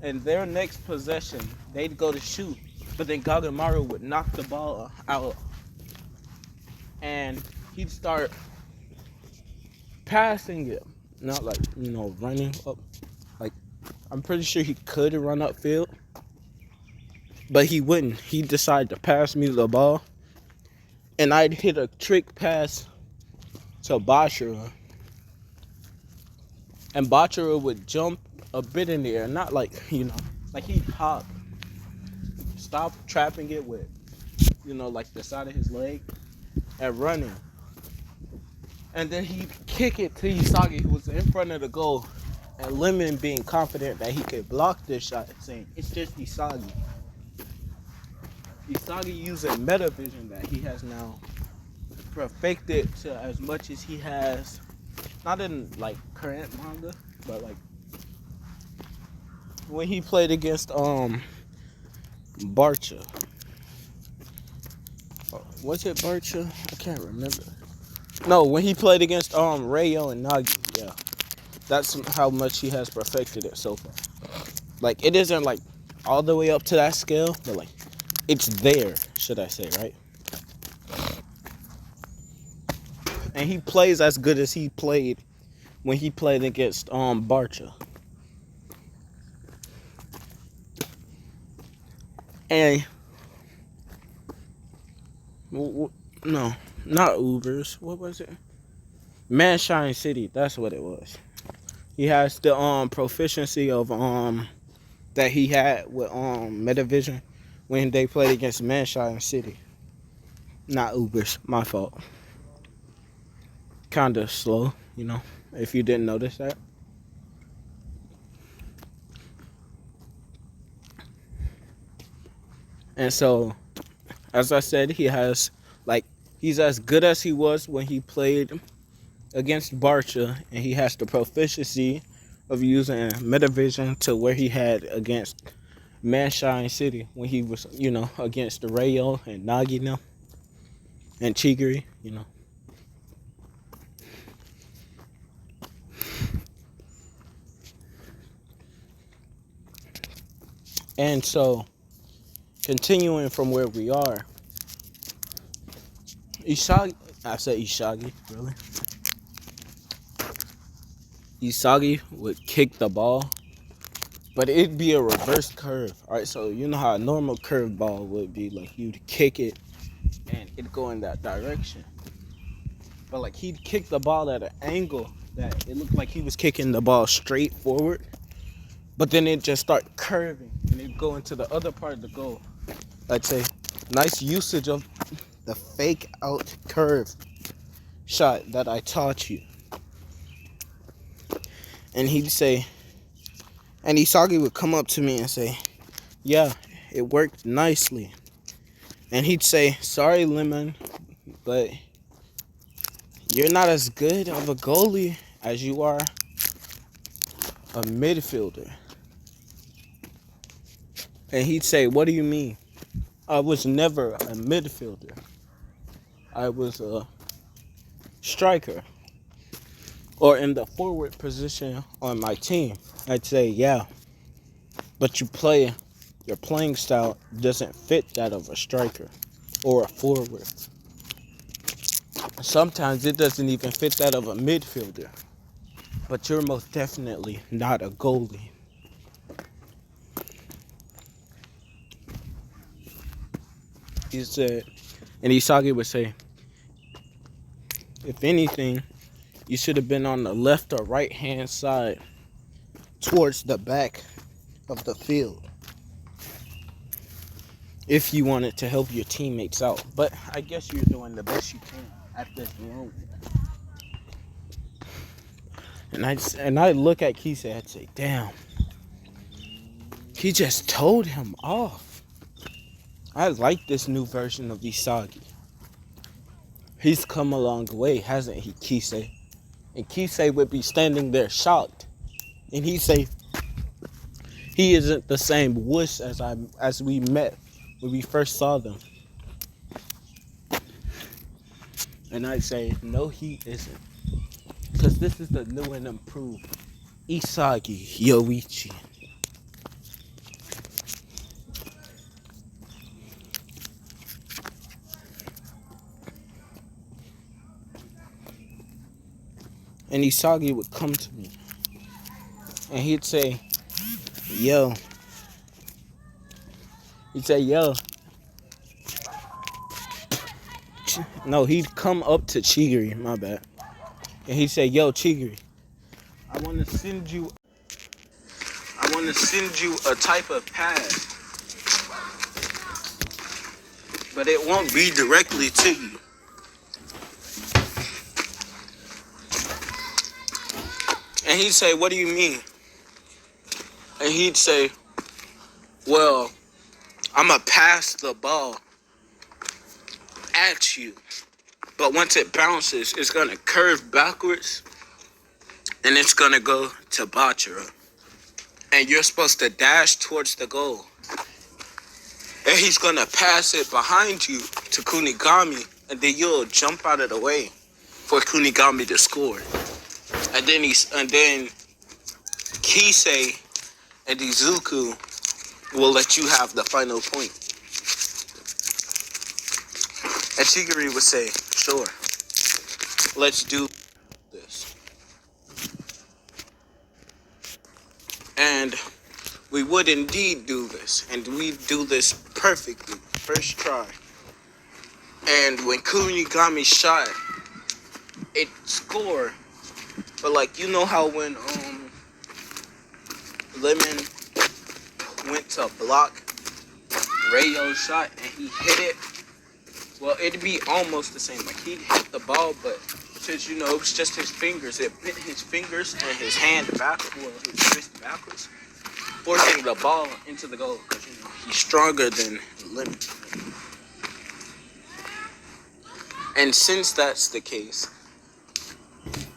And their next possession, they'd go to shoot. But then Gagamaru would knock the ball out. And he'd start passing it. Not like, running up. Like, I'm pretty sure he could run upfield. But he wouldn't. He'd decide to pass me the ball. And I'd hit a trick pass to Bachira. And Bachira would jump a bit in the air. Not like, like he'd hop. Stop trapping it with, like the side of his leg. And running. And then he'd kick it to Isagi, who was in front of the goal. And Lemon, being confident that he could block this shot, saying, it's just Isagi. Isagi using meta vision that he has now perfected to as much as he has, not in like current manga, but like when he played against Barcha. Was it Barcha? I can't remember. No, when he played against Rayo and Nagi, yeah. That's how much he has perfected it so far. Like, it isn't like all the way up to that scale, but like it's there, should I say, right? And he plays as good as he played when he played against Barcha. And no, not Ubers. What was it? Manshine City. That's what it was. He has the proficiency of that he had with Metavision when they played against Manshine City. Not Ubers. My fault. Kinda slow, if you didn't notice that. And so, as I said, he's as good as he was when he played against Barcha, and he has the proficiency of using Metavision to where he had against Manshine City when he was, against the Rayo and Nagi and Chigiri, And so, continuing from where we are, Isagi, really? Isagi would kick the ball, but it'd be a reverse curve. Alright, so you know how a normal curve ball would be, like you'd kick it and it'd go in that direction. But like he'd kick the ball at an angle that it looked like he was kicking the ball straight forward. But then it just start curving and it'd go into the other part of the goal. I'd say nice usage of the fake out curve shot that I taught you. And he'd say, and Isagi would come up to me and say, yeah, it worked nicely. And he'd say, sorry, Lemon, but you're not as good of a goalie as you are a midfielder. And he'd say, what do you mean? I was never a midfielder. I was a striker. Or in the forward position on my team. I'd say, yeah. But your playing style doesn't fit that of a striker or a forward. Sometimes it doesn't even fit that of a midfielder. But you're most definitely not a goalie. He said, and Isagi would say, if anything, you should have been on the left or right hand side towards the back of the field if you wanted to help your teammates out. But I guess you're doing the best you can at this moment. And I look at Kisei, I'd say, damn, he just told him off. I like this new version of Isagi. He's come a long way, hasn't he, Kisei? And Kisei would be standing there shocked. And he'd say, he isn't the same wuss as we met when we first saw them. And I'd say, no, he isn't. Because this is the new and improved Isagi Yoichi. And Isagi would come to me. And he'd say, yo. He'd say, yo. No, he'd come up to Chigiri, my bad. And he'd say, yo, Chigiri, I want to send you a type of pass. But it won't be directly to you. And he'd say, what do you mean? And he'd say, well, I'm going to pass the ball at you. But once it bounces, it's going to curve backwards. And it's going to go to Bachira. And you're supposed to dash towards the goal. And he's going to pass it behind you to Kunigami. And then you'll jump out of the way for Kunigami to score. And then Kisei and Izuku will let you have the final point. And Chigiri would say, sure, let's do this. And we would indeed do this. And we do this perfectly, first try. And when Kunigami shot, it scored. But like, you know how when Lemon went to block Rayo's shot and he hit it? Well, it'd be almost the same. Like, he'd hit the ball, but since, it was just his fingers, it bent his fingers and his hand backwards, his wrist backwards, forcing the ball into the goal, because, he's stronger than Lemon. And since that's the case,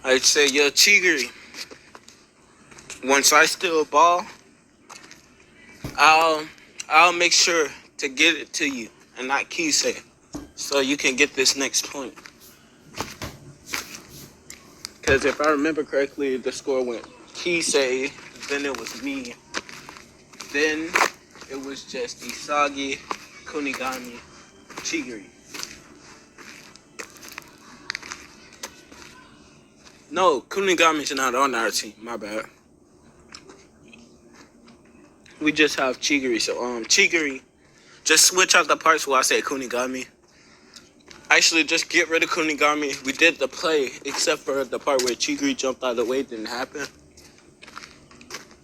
I'd say, yo, Chigiri, once I steal a ball, I'll make sure to get it to you and not Kisei, so you can get this next point. Because if I remember correctly, the score went Kisei, then it was me, then it was just Isagi, Kunigami, Chigiri. No, Kunigami's not on our team, my bad. We just have Chigiri, so Chigiri, just switch out the parts while I say Kunigami. Actually, just get rid of Kunigami. We did the play, except for the part where Chigiri jumped out of the way, didn't happen.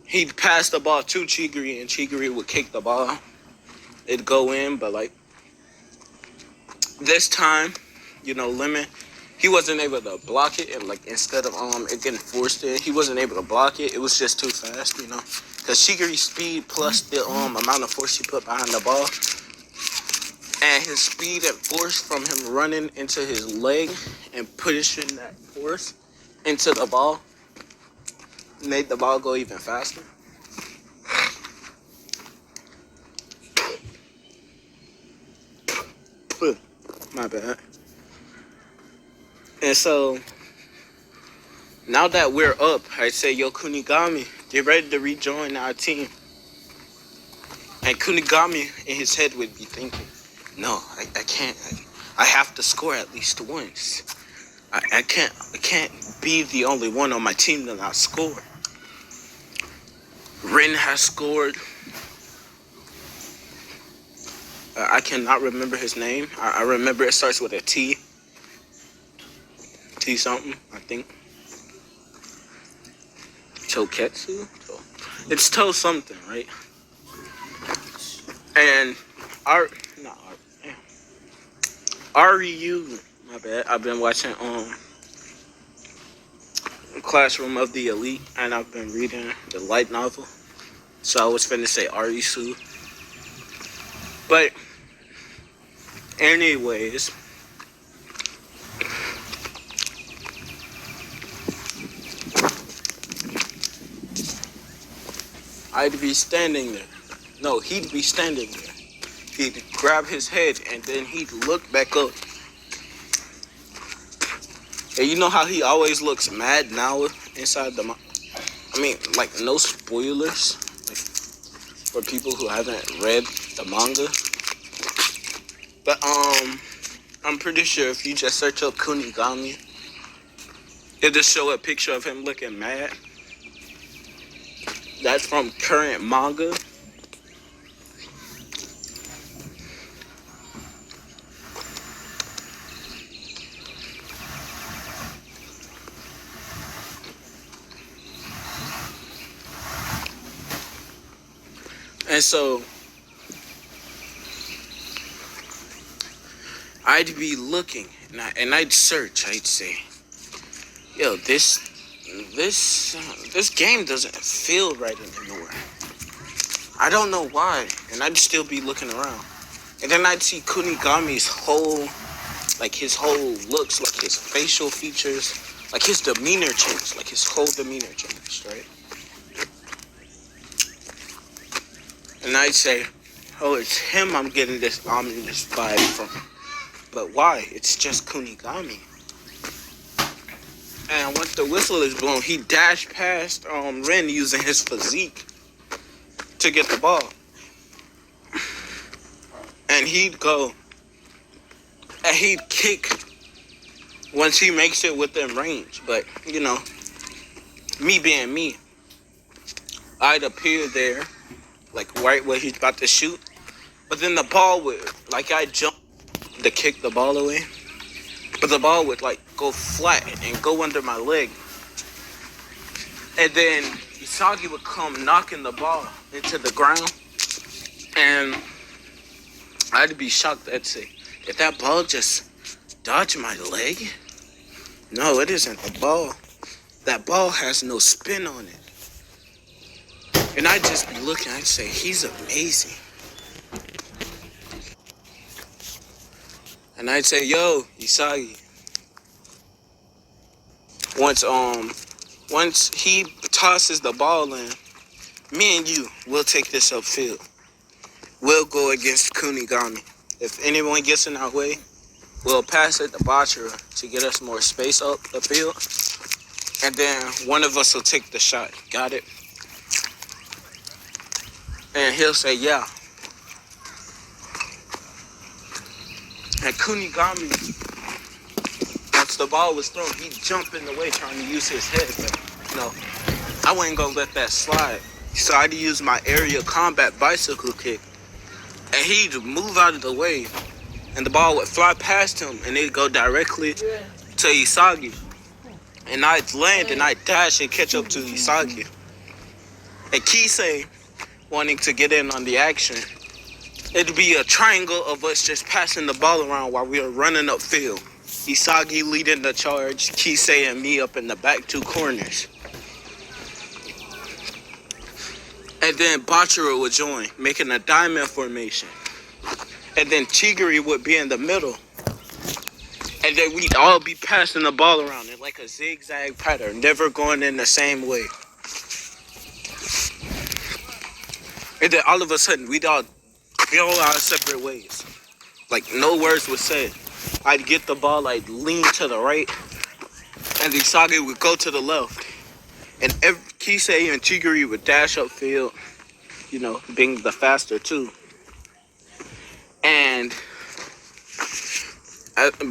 He'd pass the ball to Chigiri, and Chigiri would kick the ball. It'd go in, but like, this time, Lemon, he wasn't able to block it, and like, instead of it getting forced in, he wasn't able to block it. It was just too fast, because Chigiri's speed plus the amount of force he put behind the ball, and his speed and force from him running into his leg and pushing that force into the ball made the ball go even faster. My bad. And so, now that we're up, I say, yo, Kunigami, get ready to rejoin our team. And Kunigami in his head would be thinking, no, I can't. I have to score at least once. I can't be the only one on my team to not score. Rin has scored. I cannot remember his name. I remember it starts with a T. T something, I think. Toketsu? It's To something, right? And REU, my bad. I've been watching Classroom of the Elite, and I've been reading the light novel. So I was finna say Arisu. But anyways, I'd be standing there. No, he'd be standing there. He'd grab his head and then he'd look back up. And you know how he always looks mad now inside the I mean, like, no spoilers, like, for people who haven't read the manga. But I'm pretty sure if you just search up Kunigami, it'll just show a picture of him looking mad. That's from current manga. And so I'd be looking and I'd search. I'd say, yo, this game doesn't feel right anymore. I don't know why. And I'd still be looking around. And then I'd see Kunigami's his whole looks, like his facial features, like his demeanor changed, like his whole demeanor changed, right? And I'd say, oh, it's him I'm getting this ominous vibe from. But why? It's just Kunigami. And once the whistle is blown, he dashed past Ren using his physique to get the ball. And he'd go, and he'd kick once he makes it within range. But, you know, me being me, I'd appear there, like right where he's about to shoot. But then the ball would, like, I'd jump to kick the ball away. But the ball would, like, go flat and go under my leg. And then Isagi would come knocking the ball into the ground. And I'd be shocked. I'd say, did that ball just dodge my leg? No, it isn't the ball. That ball has no spin on it. And I'd just be looking, I'd say, he's amazing. And I'd say, yo, Isagi. Once he tosses the ball in, me and you, we'll take this upfield. We'll go against Kunigami. If anyone gets in our way, we'll pass it to Bachira to get us more space up the field. And then one of us will take the shot. Got it? And he'll say, yeah. And Kunigami, once the ball was thrown, he'd jump in the way trying to use his head. But, no, I wasn't going to let that slide. So I'd use my aerial combat bicycle kick. And he'd move out of the way. And the ball would fly past him. And it'd go directly to Isagi. And I'd land and I'd dash and catch up to Isagi. And Kisei, wanting to get in on the action, it'd be a triangle of us just passing the ball around while we were running upfield. Isagi leading the charge, Kisei and me up in the back two corners. And then Bachira would join, making a diamond formation. And then Chigiri would be in the middle. And then we'd all be passing the ball around in like a zigzag pattern, never going in the same way. And then all of a sudden, we'd all go our separate ways. Like, no words were said. I'd get the ball, I'd lean to the right, and Isagi would go to the left. And Kisei and Chigiri would dash upfield, you know, being the faster too. And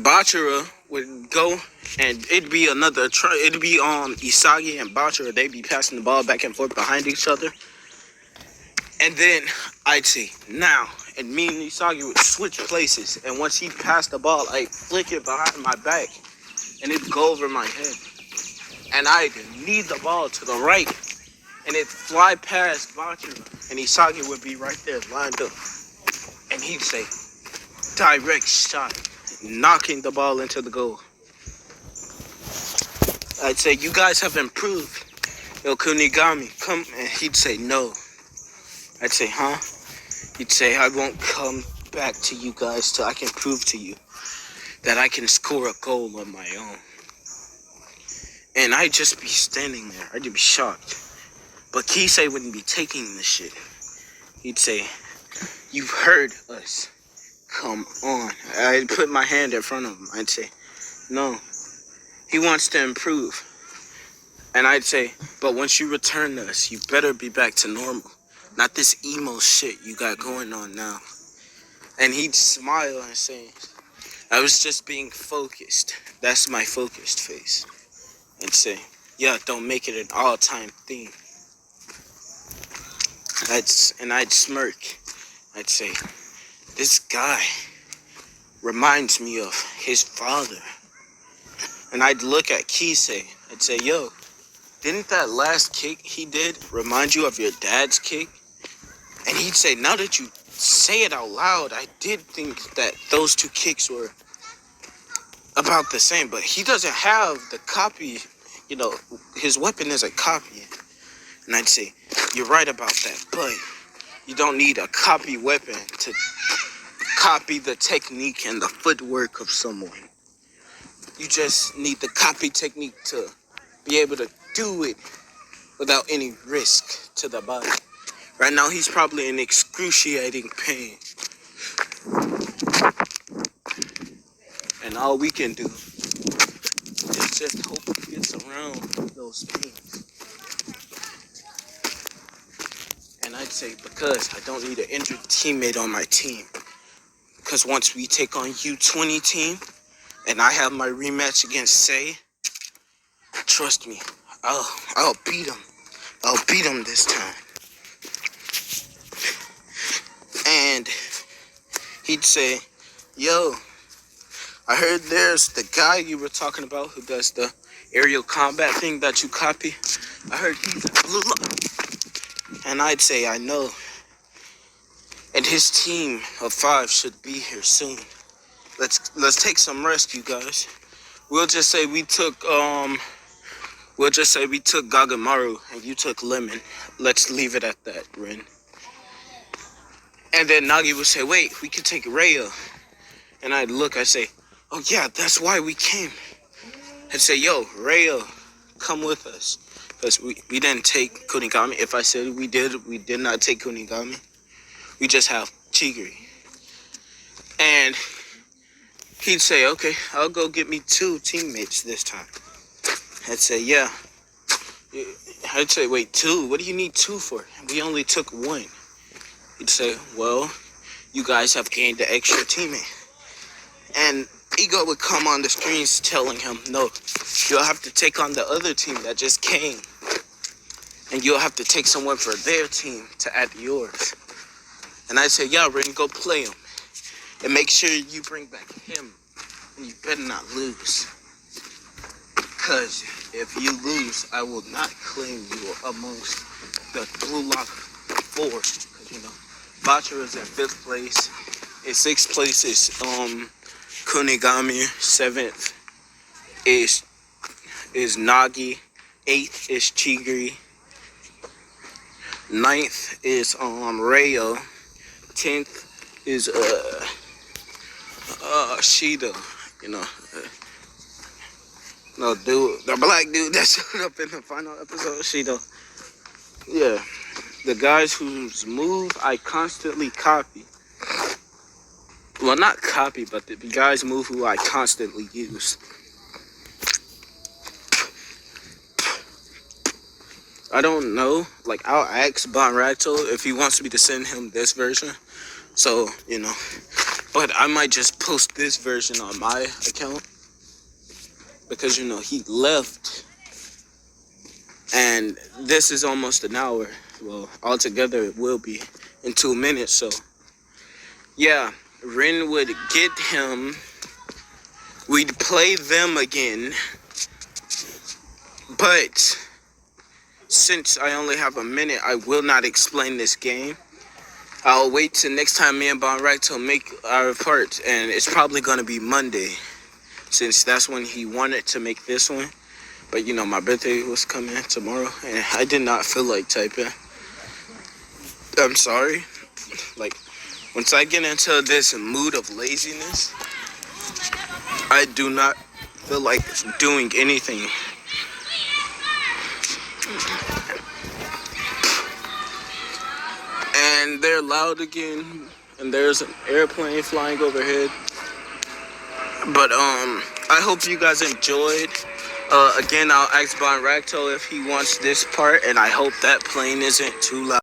Bachira would go, and it'd be it'd be Isagi and Bachira. They'd be passing the ball back and forth behind each other. And then I'd say, now, and me and Isagi would switch places. And once he passed the ball, I'd flick it behind my back, and it'd go over my head. And I'd lead the ball to the right, and it'd fly past Bachira, and Isagi would be right there lined up. And he'd say, direct shot, knocking the ball into the goal. I'd say, you guys have improved. Yo, Kunigami, come. And he'd say, no. I'd say, huh? He'd say, I won't come back to you guys till I can prove to you that I can score a goal on my own. And I'd just be standing there. I'd be shocked. But Kisei wouldn't be taking the shit. He'd say, you've heard us. Come on. I'd put my hand in front of him. I'd say, no. He wants to improve. And I'd say, but once you return to us, you better be back to normal. Not this emo shit you got going on now. And he'd smile and say, I was just being focused. That's my focused face. And say, yeah, don't make it an all-time theme. I'd smirk. I'd say, this guy reminds me of his father. And I'd look at Kisei. I'd say, yo, didn't that last kick he did remind you of your dad's kick? And he'd say, now that you say it out loud, I did think that those two kicks were about the same. But he doesn't have the copy, his weapon is a copy. And I'd say, you're right about that, but you don't need a copy weapon to copy the technique and the footwork of someone. You just need the copy technique to be able to do it without any risk to the body. Right now, he's probably in excruciating pain. And all we can do is just hope he gets around those pains. And I'd say, because I don't need an injured teammate on my team. Because once we take on U20 team, and I have my rematch against Say, trust me, I'll beat him. I'll beat him this time. And he'd say, yo, I heard there's the guy you were talking about who does the aerial combat thing that you copy. I heard he's a blue lock. And I'd say, I know. And his team of 5 should be here soon. Let's take some rest, you guys. We'll just say we took Gagamaru and you took Lemon. Let's leave it at that, Rin. And then Nagi would say, wait, we could take Raya. And I'd say, oh yeah, that's why we came. I'd say, yo, Raya, come with us. Because we didn't take Kunigami. If I said we did not take Kunigami. We just have Chigiri. And he'd say, okay, I'll go get me 2 teammates this time. I'd say, yeah. I'd say, wait, 2? What do you need 2 for? We only took 1. He'd say, well, you guys have gained an extra teammate. And Ego would come on the screens telling him, no, you'll have to take on the other team that just came. And you'll have to take someone for their team to add to yours. And I'd say, yeah, Rin, go play him. And make sure you bring back him. And you better not lose. Because if you lose, I will not claim you amongst the Blue Lock 4. Because, Bachira is in 5th place. In 6th place is Kunigami. 7th is Nagi. 8th is Chigiri. 9th is Rayo. 10th is Shido. No dude, the black dude that showed up in the final episode, Shido. Yeah, the guys whose move I constantly copy. Well, not copy, but the guys move who I constantly use. I don't know. Like, I'll ask banragto if he wants me to send him this version. So, But I might just post this version on my account. Because, he left. And this is almost an hour. Well, altogether it will be in 2 minutes. So, yeah. Rin would get him. We'd play them again. But since I only have a minute, I will not explain this game. I'll wait till next time me and banragto make our part, and it's probably going to be Monday, since that's when he wanted to make this one. But, my birthday was coming tomorrow, and I did not feel like typing. I'm sorry. Like, once I get into this mood of laziness, I do not feel like doing anything. And they're loud again, and there's an airplane flying overhead. But I hope you guys enjoyed. Again, I'll ask banragto if he wants this part, and I hope that plane isn't too loud.